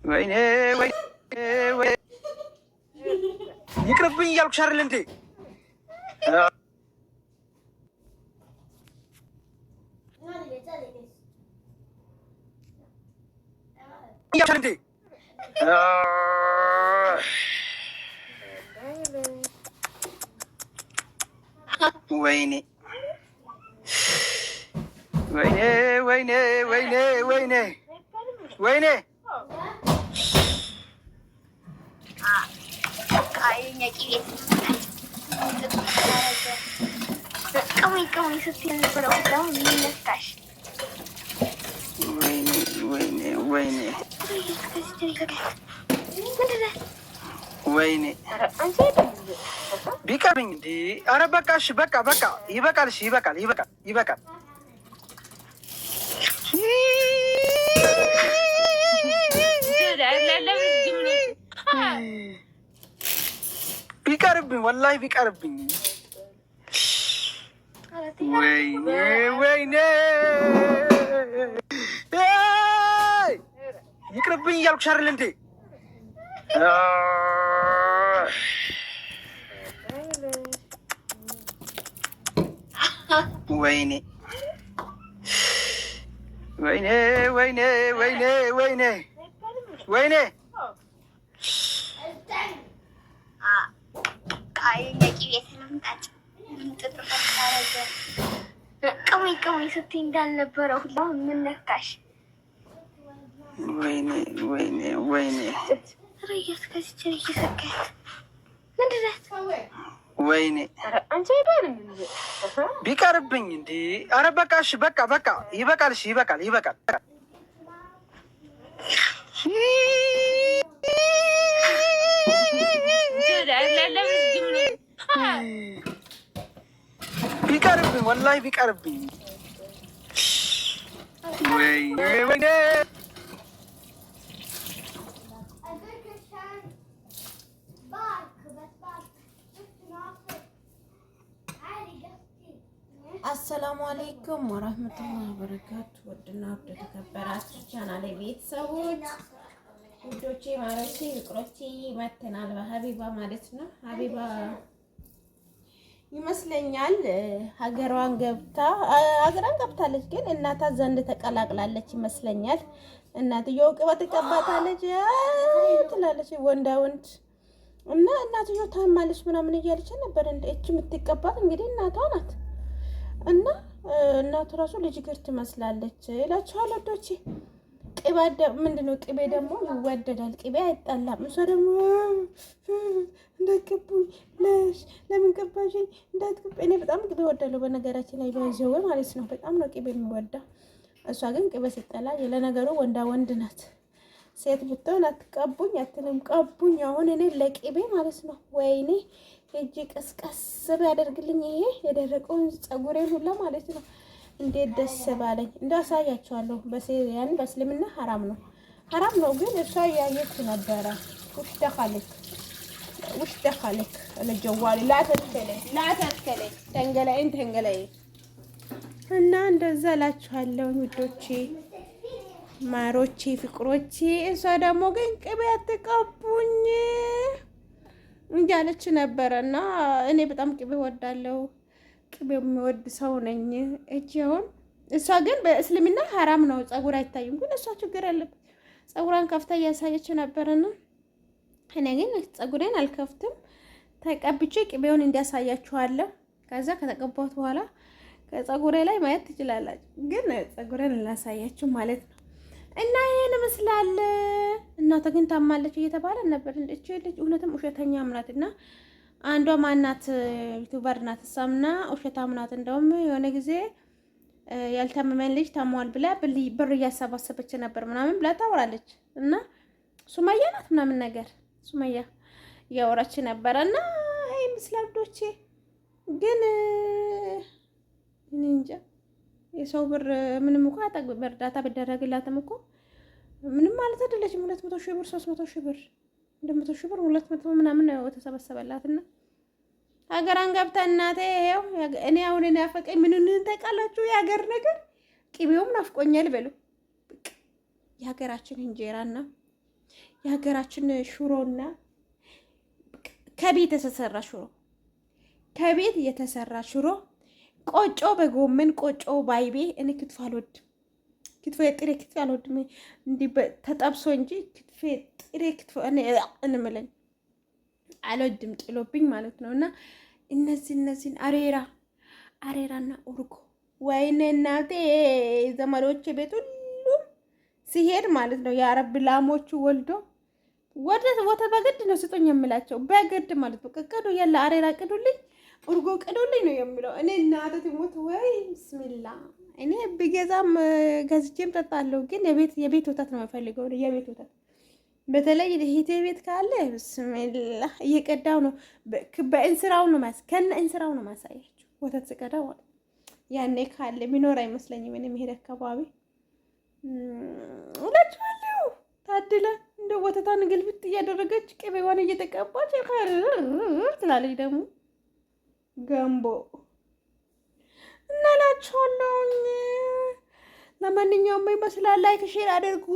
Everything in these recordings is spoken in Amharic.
ወይኔ ወይኔ ወይ ይቅርብኝ እያልኩሽ አይደል እንዴ? ወይኔ ወይኔ ወይኔ ወይኔ ወይኔ ወይኔ ወይኔ ቢቀርብኝ እንዴ! ኧረ በቃ እሺ፣ በቃ በቃ ይበቃል። እሺ ይበቃል፣ ይበቃል፣ ይበቃል። ቢቀርብኝ ወላሂ ቢቀርብኝ። ወይኔ ወይኔ ይቅርብኝ እያልኩሽ አይደል እንዴ? ወይኔ ወይኔ ወይኔ ወይኔ ወይኔ ወይኔ ቅመኝ ስትይ እንዳልነበረ ሁላ ምን ነካሽ? ወይኔ ወይኔ ወይኔ ወይኔ ቢቀርብኝ እንዴ! ኧረ በቃ እሺ፣ በቃ በቃ ይበቃል። እሺ ይበቃል፣ ይበቃል። ቢቀርብኝ ወላሂ ቢቀርብኝ። ወይኔ ወይኔ አሰላሙ አለይኩም ወራህመቱላሂ ወበረካቱ። ወድና ወደ ተከበራችሁ ቻናሌ ቤተሰቦች ውዶቼ፣ ማሮቼ፣ ፍቅሮቼ መተናል በሀቢባ ማለት ነው። ሀቢባ ይመስለኛል ሀገሯን ገብታለች፣ ግን እናቷ ዘንድ ተቀላቅላለች ይመስለኛል። እናትየው ቅባት ትቀባታለች ትላለች ወንዳ ወንድ እና እናትየው ታማለች ምናምን እያለች ነበር። እንደ እቺ የምትቀባት እንግዲህ እናቷ ናት። እና እናቱ ራሱ ልጅ ግር ትመስላለች ይላችኋል ወዶቼ። ቅቤ ምንድነው? ቅቤ ደግሞ ይወደዳል፣ ቅቤ አይጠላም። እሷ ደግሞ እንዳትቀቡኝ ለምን ቀባሽኝ እንዳትቀባ። እኔ በጣም ቅቤ እወዳለሁ በነገራችን ላይ ባይዘው ማለት ነው። በጣም ነው ቅቤ የሚወዳ። እሷ ግን ቅቤ ሲጠላ ለነገሩ ወንዳ ወንድ ናት። ሴት ብትሆን አትቀቡኝ አትልም። ቀቡኝ አሁን እኔ ለቅቤ ማለት ነው። ወይኔ እጅ ቀስቀስ ቢያደርግልኝ ይሄ የደረቀውን ጸጉሬን ሁላ ማለት ነው። እንዴት ደስ ባለኝ። እንዳሳያቸዋለሁ። ያን በእስልምና ሐራም ነው፣ ግን እሷ ያየች ነበረ። ውሽ ደኻለክ ለጀዋሊ ላተትከለኝ ተንገላይ እና እንደዛ እላችኋለሁ ውዶቼ፣ ማሮቼ፣ ፍቅሮቼ። እሷ ደግሞ ግን ቅቤ አትቀቡኝ እንጃለች ነበረ። እና እኔ በጣም ቅቤ ወዳለሁ፣ ቅቤ የሚወድ ሰው ነኝ። አሁን እሷ ግን በእስልምና ሐራም ነው፣ ጸጉር አይታይም። ግን እሷ ችግር ያለበት ጸጉሯን ከፍታ እያሳየች ነበርና እኔ ግን ጸጉሬን አልከፍትም፣ ተቀብቼ ቅቤውን እንዲያሳያችኋለሁ። ከዛ ከተቀባሁት በኋላ ከጸጉሬ ላይ ማየት ትችላላችሁ። ግን ጸጉሬን ላሳያችሁ ማለት ነው። እና ይሄን መስላል። እናቷ ግን ታማለች እየተባለ ነበር። እንደች ልጅ እውነትም ውሸተኛም ናት። እና አንዷ ማናት ዩቲዩበር ናት፣ እሷምና ውሸታም ናት። እንደውም የሆነ ጊዜ ያልታመመን ልጅ ታሟል ብላ ብር እያሰባሰበች ነበር ምናምን ብላ ታወራለች። እና ሱመያ ናት ምናምን ነገር ሱመያ እያወራች ነበረ። እና ይሄ መስላል ዶቼ። ግን እንጃ የሰው ብር ምንም እኮ አጠግብ በእርዳታ ቢደረግላትም እኮ ምንም ማለት አይደለችም። 200 ሺህ ብር 300 ሺህ ብር 100 ሺህ ብር 200 ምናምን ነው ተሰበሰበላትና ሀገራን ገብታ እናቴ ይሄው እኔ አሁን ናፈቀኝ። ምን ተቃላችሁ? የሀገር ነገር ቅቤውም ናፍቆኛል በሉ። የሀገራችን እንጀራና የሀገራችን ሽሮና ከቤት የተሰራ ሽሮ ከቤት የተሰራ ሽሮ ቆጮ በጎመን ቆጮ ባይቤ። እኔ ክትፎ አልወድም። ክትፎ የጥሬ ክትፎ አልወድም። እንዲህ ተጠብሶ እንጂ ክትፎ ጥሬ ክትፎ እኔ እንምለኝ አልወድም። ጥሎብኝ ማለት ነው። እና እነዚህን አሬራና ኡርጎ ወይኔ እናቴ ዘመዶቼ ቤት ሁሉም ሲሄድ ማለት ነው የአረብ ላሞቹ ወልዶ ወተት በግድ ነው ስጡኝ የምላቸው። በግድ ማለት ነው። ቅዱ ያለ አሬራ ቅዱልኝ፣ ኡርጎ ቅዱልኝ ነው የሚለው። እኔ እናቴ ትሞት ወይ ብስሚላ። እኔ ብገዛም ገዝቼም ጠጣለሁ፣ ግን የቤት ወተት ነው የምፈልገው። የቤት ወተት በተለይ ሂቴ ቤት ካለ ብስሚላ እየቀዳው ነው በእንስራው ነው ከነ እንስራው ነው ማሳያችሁ። ወተት ስቀዳ ያኔ ካለ ቢኖር አይመስለኝም። እኔ መሄድ አካባቢ ሁላችኋለሁ ታድለ እንደ ወተታን ግልብጥ እያደረገች ቅቤዋን እየተቀባች ትላለች። ደግሞ ገንቦ እናላችኋለሁ። ለማንኛውም ይመስላል። ላይክ ሼር አድርጉ።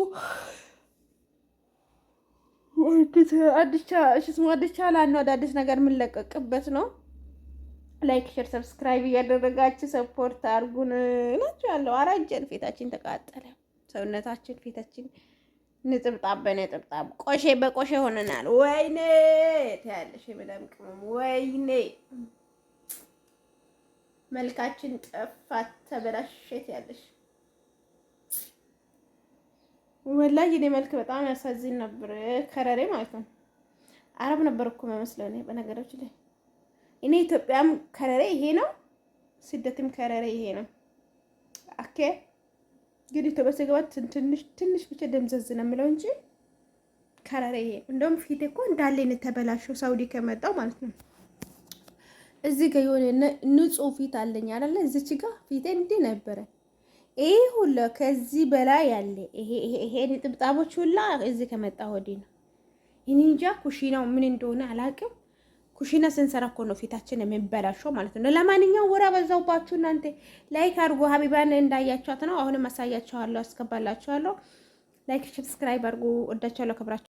አዲስ ቻናል ነው፣ አዳዲስ ነገር የምንለቀቅበት ነው። ላይክ ሼር ሰብስክራይብ እያደረጋችሁ ሰፖርት አድርጉን እላችኋለሁ። አራጀን፣ ፊታችን ተቃጠለ፣ ሰውነታችን ፊታችን ንጥብጣብ በንጥብጣብ ቆሼ በቆሼ ሆነናል። ወይኔ ታያለሽ የመዳም ቅመም፣ ወይኔ መልካችን ጠፋት፣ ተበላሸት ያለሽ። ወላሂ እኔ መልክ በጣም ያሳዝን ነበር። ከረሬ ማለት ነው። አረብ ነበር እኮ መስለው እኔ በነገሮች ላይ እኔ ኢትዮጵያም ከረሬ ይሄ ነው፣ ስደትም ከረሬ ይሄ ነው። ኦኬ ግን ኢትዮጵያ ስገባት ትንሽ ብቻ ደምዘዝ ነው የምለው እንጂ ከረሬ ይሄ። እንደውም ፊቴ እኮ እንዳለ ተበላሸው ሳውዲ ከመጣው ማለት ነው። እዚህ ጋር የሆነ ንጹህ ፊት አለኝ አይደለ? እዚች ጋር ፊቴ እንዲህ ነበረ። ይሄ ሁሉ ከዚህ በላይ ያለ ይሄ ጥብጣቦች ሁላ እዚህ ከመጣ ወዲህ ነው። እኔ እንጃ ኩሽናው ምን እንደሆነ አላውቅም። ኩሽና ስንሰራ እኮ ነው ፊታችን የሚበላሸው ማለት ነው። ለማንኛውም ወራ በዛውባችሁ እናንተ ላይክ አድርጉ። ሀቢባን እንዳያችኋት ነው። አሁንም አሳያችኋለሁ፣ አስገባላችኋለሁ። ላይክ ሰብስክራይብ አድርጉ። ወዳችኋለሁ፣ ከብራችሁ